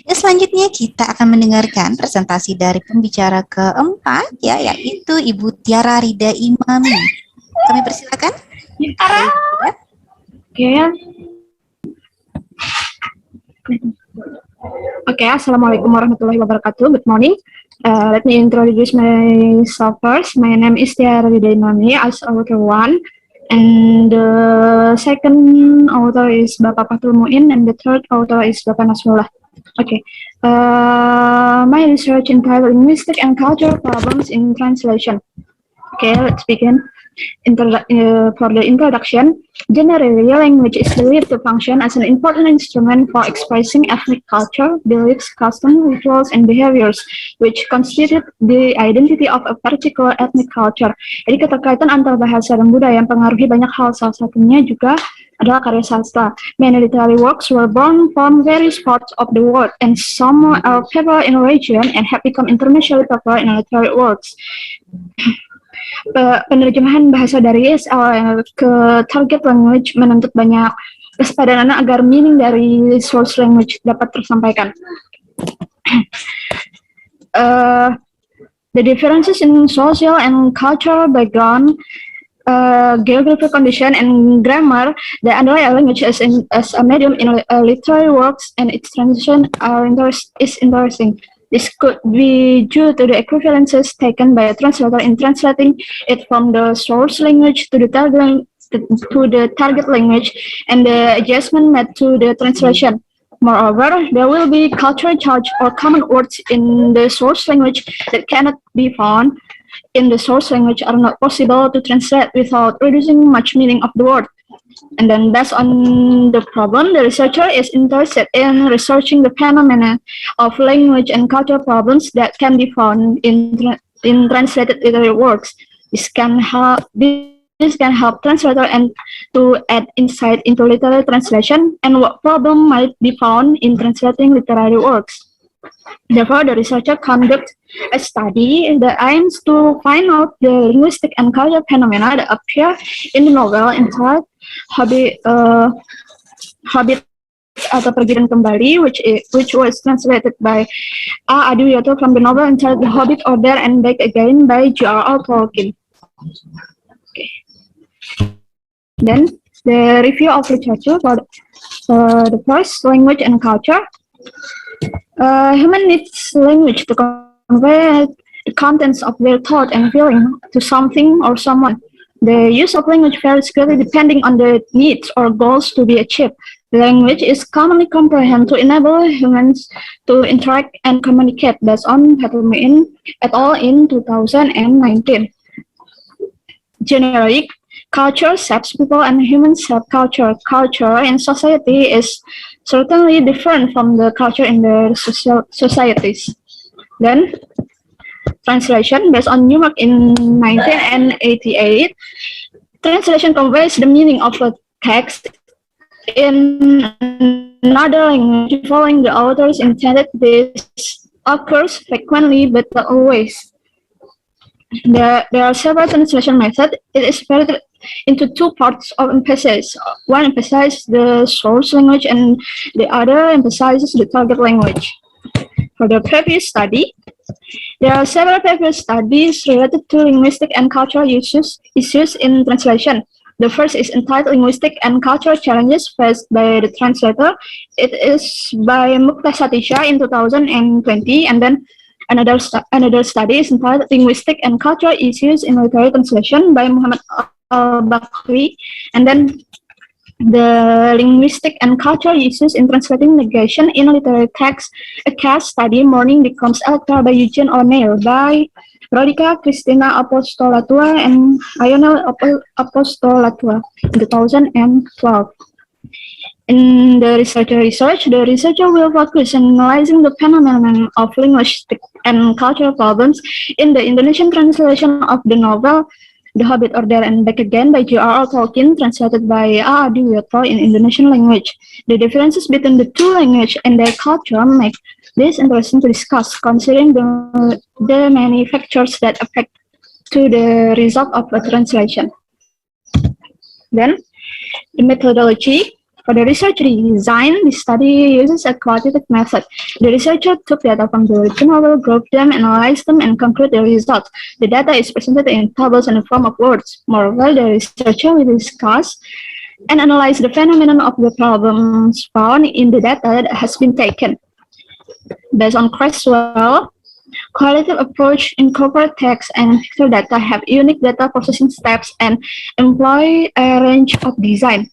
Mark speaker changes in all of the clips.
Speaker 1: Ya, selanjutnya kita akan mendengarkan presentasi dari pembicara keempat, ya, yaitu Ibu Tiara Rida Imami. Kami persilakan.
Speaker 2: Okay, Assalamualaikum warahmatullahi wabarakatuh. Good morning. Let me introduce myself first. My name is Tiara Rida Imami as author one. And the second author is Bapak Fatul Muin, and the third author is Bapak Nasrullah. Okay. My research entitled Linguistic and Cultural Problems in Translation. Okay, let's begin. For the introduction, generally, language is believed to function as an important instrument for expressing ethnic culture, beliefs, customs, rituals, and behaviors, which constitute the identity of a particular ethnic culture. Jadi keterkaitan antara bahasa dan budaya yang mempengaruhi banyak hal, salah satunya juga adalah karya sastra. Many literary works were born from various parts of the world, and some are popular in a region and have become internationally popular in literary works. Penerjemahan bahasa dari ESL ke target language menuntut banyak kesepadanan agar meaning dari source language dapat tersampaikan. The differences in social and cultural background, geographical condition, and grammar that underlie a language as a medium in literary works and its translation is interesting. This could be due to the equivalences taken by a translator in translating it from the source language to the target language, and the adjustment made to the translation. Moreover, there will be cultural charge or common words in the source language that cannot be found in the source language are not possible to translate without reducing much meaning of the word. And then based on the problem, the researcher is interested in researching the phenomena of language and cultural problems that can be found in translated literary works. This can help translator and to add insight into literary translation and what problem might be found in translating literary works. Therefore, the researcher conducts a study that aims to find out the linguistic and cultural phenomena that appear in the novel entitled Hobbit atau Pergi dan Kembali, which was translated by A. Adiwiyarto from the novel entitled The Hobbit or There and Back Again by J.R.R. Tolkien. Okay. Then, the review of literature for the first, language and culture. Human needs language to convey the contents of their thought and feeling to something or someone. The use of language varies greatly depending on the needs or goals to be achieved. Language is commonly comprehended to enable humans to interact and communicate, based on Fatul Muin et al. In 2019. Generally, culture shapes people and humans shape culture. Culture in society is certainly different from the culture in the societies. Then, translation based on Newmark in 1988. Translation conveys the meaning of a text in another language following the author's intended. This occurs frequently but not always. There are several translation methods. It is divided into two parts of emphasis. One emphasizes the source language and the other emphasizes the target language. For the previous study, there are several previous studies related to linguistic and cultural issues in translation. The first is entitled Linguistic and Cultural Challenges Faced by the Translator. It is by Mukta Satisha in 2020, and then another study is entitled Linguistic and Cultural Issues in Literary Translation by Muhammad Bakri, and then the Linguistic and Cultural Issues in Translating Negation in Literary Text, a case study, Morning Becomes Electoral by Eugene O'Neill by Rodica Christina Apostolatua and Lionel Apostolatua in 2012. In the the researcher will focus on analyzing the phenomenon of linguistic and cultural problems in the Indonesian translation of the novel The Hobbit or There and Back Again by J.R.R. Tolkien, translated by A. Adiwiyarto in Indonesian language. The differences between the two languages and their culture make this interesting to discuss, considering the many factors that affect to the result of a translation. Then, the methodology. For the research design, the study uses a qualitative method. The researcher took data from the regional, grouped them, analyzed them, and concluded the results. The data is presented in tables in the form of words. Moreover, the researcher will discuss and analyze the phenomenon of the problems found in the data that has been taken. Based on Creswell, qualitative approach incorporate text and picture data, have unique data processing steps, and employ a range of design.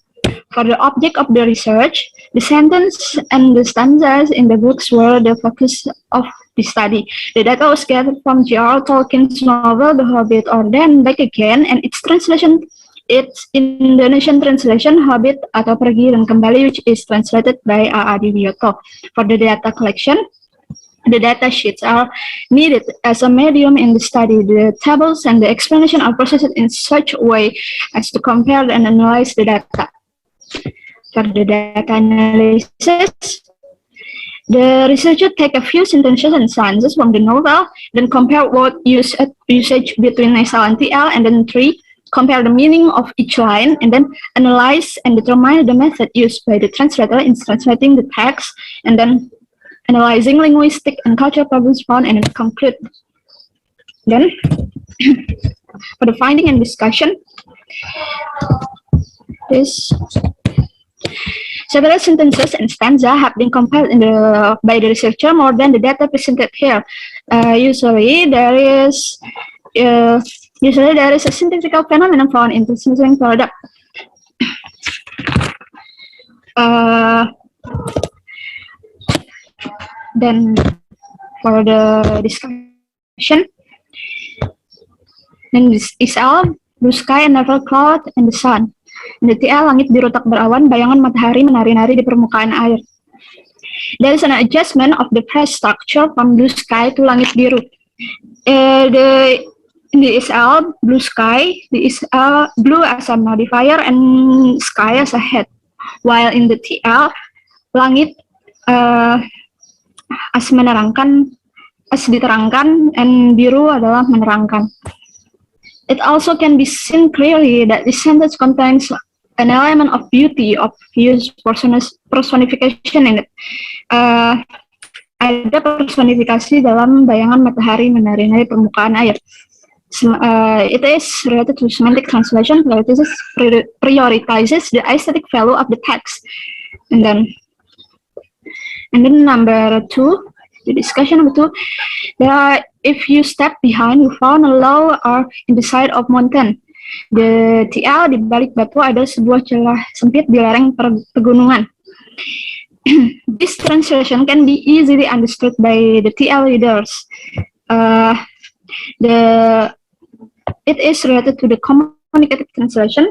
Speaker 2: For the object of the research, the sentence and the stanzas in the books were the focus of the study. The data was gathered from J.R.R. Tolkien's novel The Hobbit, or Then Back Again, and its Indonesian translation, Hobbit atau Pergi dan Kembali, which is translated by A. Adiwioto. For the data collection, the data sheets are needed as a medium in the study. The tables and the explanation are processed in such a way as to compare and analyze the data. For the data analysis, the researcher take a few sentences and stanzas from the novel, then compare word usage between SL and TL, and then compare the meaning of each line, and then analyze and determine the method used by the translator in translating the text, and then analyzing linguistic and cultural problems found, and then conclude. Then, for the finding and discussion, several sentences and stanza have been compiled by the researcher more than the data presented here. Usually there is a synthetic phenomenon found in the sensing product. Then for the discussion, then this is all blue sky and never cloud and the sun. In the TL, langit biru tak berawan, bayangan matahari menari-nari di permukaan air. There is an adjustment of the press structure from blue sky to langit biru. In the SL, blue sky, the SL, blue as a modifier and sky as a head. While in the TL, langit as diterangkan, and biru adalah menerangkan. It also can be seen clearly that this sentence contains an element of beauty, of used personification in it. Ada personifikasi dalam bayangan matahari menari-nari permukaan air. It is related to semantic translation, prioritizes the aesthetic value of the text. And then number 2, the discussion number 2, if you step behind, you found a low arc in the side of mountain. The TL, di balik batu ada sebuah celah sempit di lereng pegunungan. This translation can be easily understood by the TL readers. It is related to the communicative translation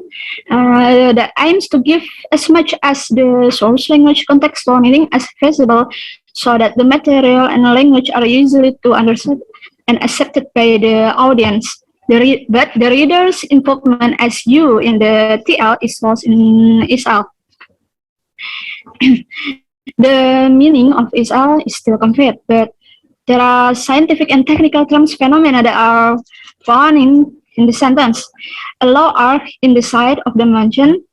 Speaker 2: that aims to give as much as the source language contextual meaning as feasible, so that the material and the language are easily to understand and accepted by the audience. But the reader's involvement as you in the TL is lost in SL. The meaning of SL is still conveyed, but there are scientific and technical terms phenomena that are found in the sentence. A low arc in the side of the mountain,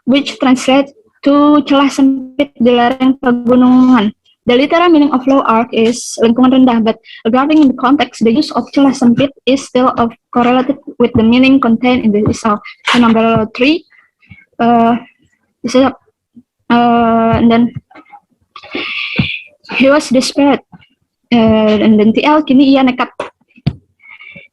Speaker 2: which translates to celah sempit di lereng pegunungan. The literal meaning of low arc is lingkungan rendah, but regarding the context, the use of celah sempit is still correlated with the meaning contained in the SL. And number 3, and then he was desperate, and then TL, kini ia nekat.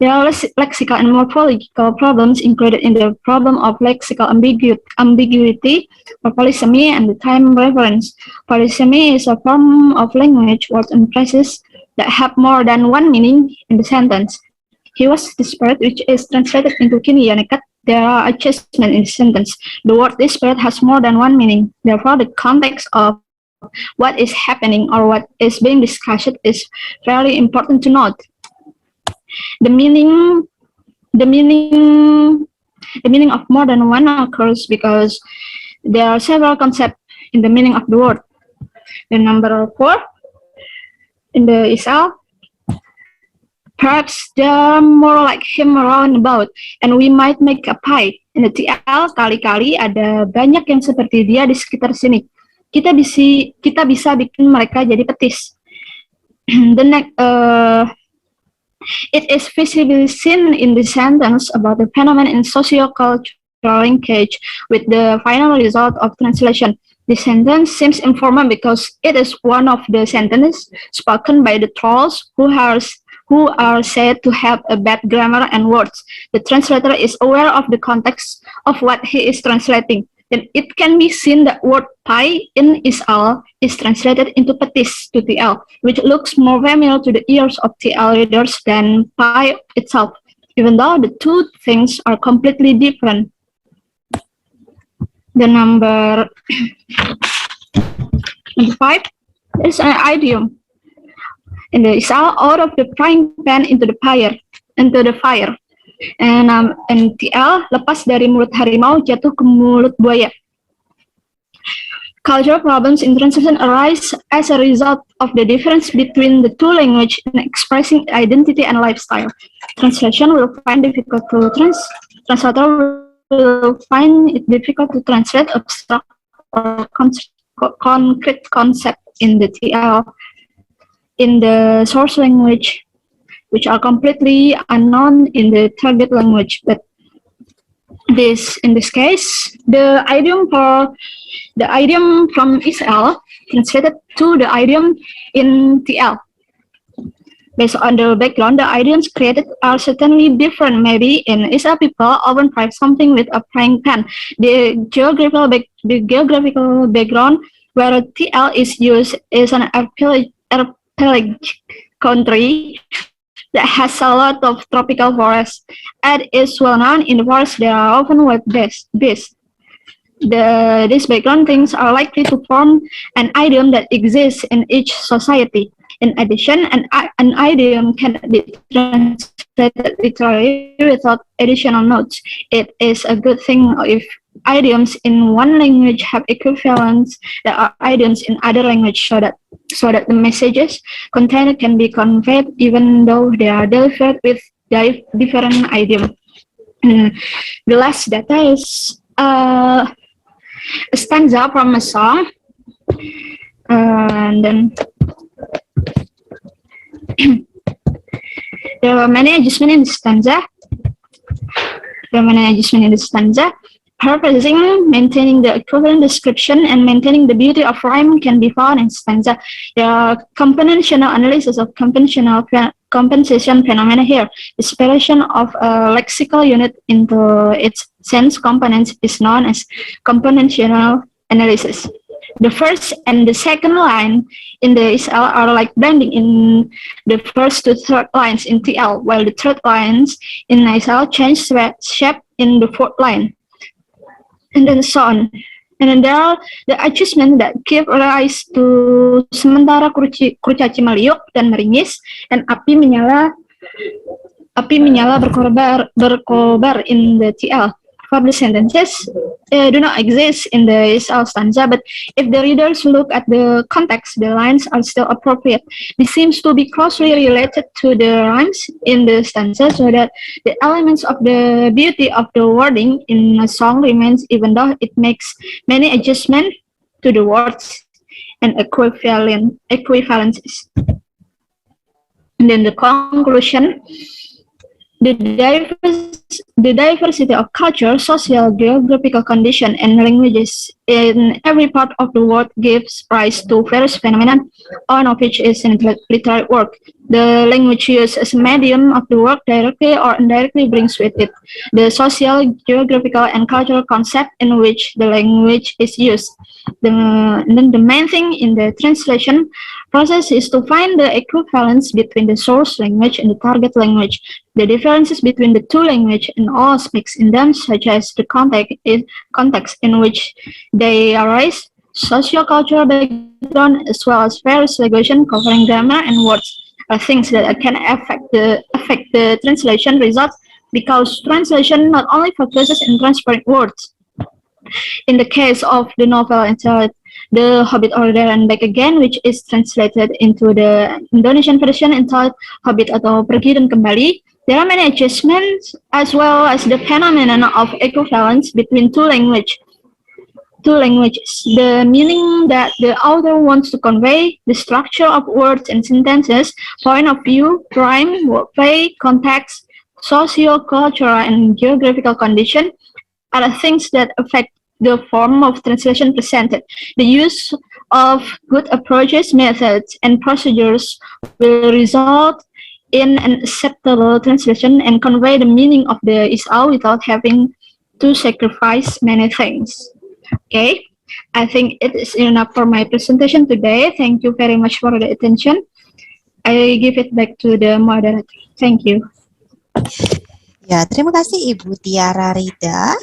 Speaker 2: There are lexical and morphological problems included in the problem of lexical ambiguity or polysemy and the time reference. Polysemy is a form of language, words and phrases that have more than one meaning in the sentence. He was desperate, which is translated into kini ia nekat. There are adjustments in the sentence. The word desperate has more than one meaning. Therefore, the context of what is happening or what is being discussed is very important to note. The meaning of more than one occurs because there are several concepts in the meaning of the word. The number 4 in the SL, perhaps there are more like him around about, and we might make a pie. In the TL, kali-kali ada banyak yang seperti dia di sekitar sini. Kita bisa bikin mereka jadi petis. It is visibly seen in the sentence about the phenomenon in socio-cultural linkage with the final result of translation. The sentence seems informal because it is one of the sentences spoken by the trolls who are said to have a bad grammar and words. The translator is aware of the context of what he is translating. Then it can be seen that word pie in Isal is translated into petis to TL, which looks more familiar to the ears of TL readers than pie itself, even though the two things are completely different. The number 5 is an idiom. In the Isal, out of the frying pan into the fire. And TL, lepas dari mulut harimau jatuh ke mulut buaya. Cultural problems in translation arise as a result of the difference between the two languages in expressing identity and lifestyle. Translator will find it difficult to translate abstract or concrete concept in the TL in the source language, which are completely unknown in the target language. But in this case, the idiom from Israel translated to the idiom in TL. Based on the background, the idioms created are certainly different. Maybe in Israel, people often fry something with a frying pan. The geographical background where TL is used is an archipelagic country that has a lot of tropical forests. As is well known, in the forest there are often wild beasts. These background things are likely to form an idiom that exists in each society. In addition, an idiom cannot be translated literally without additional notes. It is a good thing if idioms in one language have equivalents that are idioms in other language, so that the messages contained can be conveyed even though they are delivered with different idiom. The last data is a stanza from a song, and then there are many adjustments in the stanza. Paraphrasing, maintaining the equivalent description, and maintaining the beauty of rhyme can be found in stanza. There are compositional analysis of compensation phenomena here. The separation of a lexical unit into its sense components is known as compositional analysis. The first and the second line in the SL are like blending in the first to third lines in TL, while the third lines in SL change shape in the fourth line. And then so on. And then there are the adjustments that give rise to sementara kurcaci meliuk dan meringis, dan api menyala berkobar in the TL. Public sentences do not exist in the SL stanza, but if the readers look at the context, the lines are still appropriate. This seems to be closely related to the rhymes in the stanza, so that the elements of the beauty of the wording in a song remains, even though it makes many adjustments to the words and equivalences. And then the conclusion. The diversity of culture, social, geographical condition, and languages in every part of the world gives rise to various phenomena, all of which is in literary work. The language used as a medium of the work directly or indirectly brings with it the social, geographical, and cultural concept in which the language is used. Then the main thing in the translation process is to find the equivalence between the source language and the target language. The differences between the two languages and all aspects in them, such as the context in which they arise, socio-cultural background, as well as various regulation covering grammar and words, are things that can affect the translation results, because translation not only focuses on transferring words. In the case of the novel entitled The Hobbit Order and Back Again, which is translated into the Indonesian version entitled Hobbit atau Pergi dan Kembali, There are many adjustments as well as the phenomenon of equivalence between two languages. The meaning that the author wants to convey, the structure of words and sentences, point of view, rhyme, wordplay, context, socio-cultural and geographical condition are the things that affect the form of translation presented. The use of good approaches, methods, and procedures will result in an acceptable translation and convey the meaning of the is-all without having to sacrifice many things. Okay, I think it is enough for my presentation today. Thank you very much for the attention. I give it back to the moderator. Thank you.
Speaker 1: Ya, terima kasih Ibu Tiara Rida.